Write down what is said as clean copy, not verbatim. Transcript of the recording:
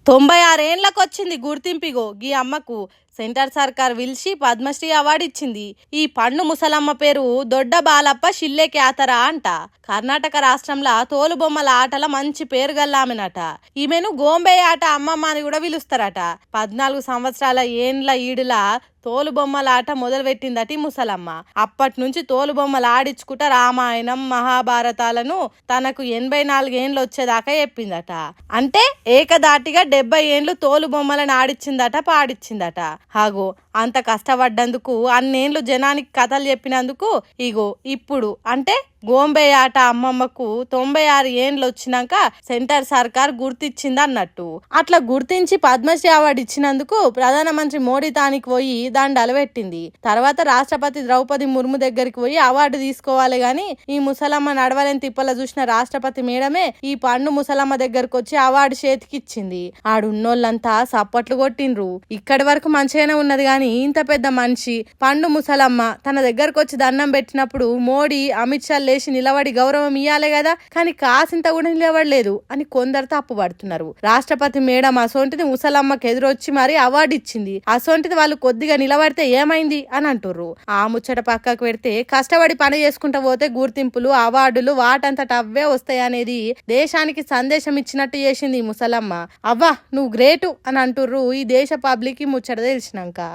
96 ఏండ్లకు వచ్చింది గుర్తింపిగో గీ అమ్మకు. సెంటర్ సర్కార్ పిలిచి పద్మశ్రీ అవార్డు ఇచ్చింది. ఈ పండు ముసలమ్మ పేరు దొడ్డ బాలప్ప షిల్లె క్యాతరా అంట. కర్ణాటక రాష్ట్రంలో తోలుబొమ్మల ఆటల మంచి పేరు గల్లామెనట. ఈమెను గోంబే ఆట అమ్మమ్మ అని కూడా పిలుస్తారట. 14 సంవత్సరాల ఏండ్ల ఈడులా తోలుబొమ్మల ఆట మొదలు పెట్టిందట ఈ ముసలమ్మ. అప్పటి నుంచి తోలుబొమ్మలు ఆడించుకుంటా రామాయణం మహాభారతాలను తనకు 84 ఏండ్లు వచ్చేదాకా చెప్పిందట. అంటే ఏకదాటిగా 70 ఏండ్లు తోలుబొమ్మలను ఆడిచ్చిందట, పాడిచ్చిందట. హాగో అంత కష్టపడ్డందుకు, అన్నేండ్లు జనానికి కథలు చెప్పినందుకు ఇగో ఇప్పుడు అంటే గోంబే ఆట అమ్మమ్మకు 96 ఏండ్లు వచ్చినాక సెంటర్ సర్కార్ గుర్తిచ్చింది అన్నట్టు. అట్లా గుర్తించి పద్మశ్రీ అవార్డు ఇచ్చినందుకు ప్రధానమంత్రి మోడీ తానికి పోయి దండాలు పెట్టింది. తర్వాత రాష్ట్రపతి ద్రౌపది ముర్ము దగ్గరికి పోయి అవార్డు తీసుకోవాలి గాని ఈ ముసలమ్మ నడవలేని తిప్పల చూసిన రాష్ట్రపతి మేడమే ఈ పండు ముసలమ్మ దగ్గరకు వచ్చి అవార్డు చేతికిచ్చింది. ఆడున్నోళ్ళంతా సప్పట్లు కొట్టిండ్రు. ఇక్కడి వరకు మంచిగానే ఉన్నది గాని ఇంత పెద్ద మనిషి పండు ముసలమ్మ తన దగ్గరకు వచ్చి దండం పెట్టినప్పుడు మోడీ అమిత్ షా లేచి నిలబడి గౌరవం ఇయ్యాలే కదా, కానీ కాసింత కూడా నిలబడలేదు అని కొందరు తప్పు పడుతున్నారు. రాష్ట్రపతి మేడం అసోంటిది ముసలమ్మకి ఎదురొచ్చి మరి అవార్డు ఇచ్చింది. అసోంటిది వాళ్ళు కొద్దిగా నిలబడితే ఏమైంది అని అంటుర్రు. ఆ ముచ్చట పక్కకు పెడితే కష్టపడి పని చేసుకుంటూ పోతే గుర్తింపులు అవార్డులు వాటంతట అవే వస్తాయనేది దేశానికి సందేశం ఇచ్చినట్టు చేసింది ఈ ముసలమ్మ. అవ్వా నువ్వు గ్రేటు అని అంటుర్రు ఈ దేశ పబ్లిక్ ముచ్చట తెలిసినాక.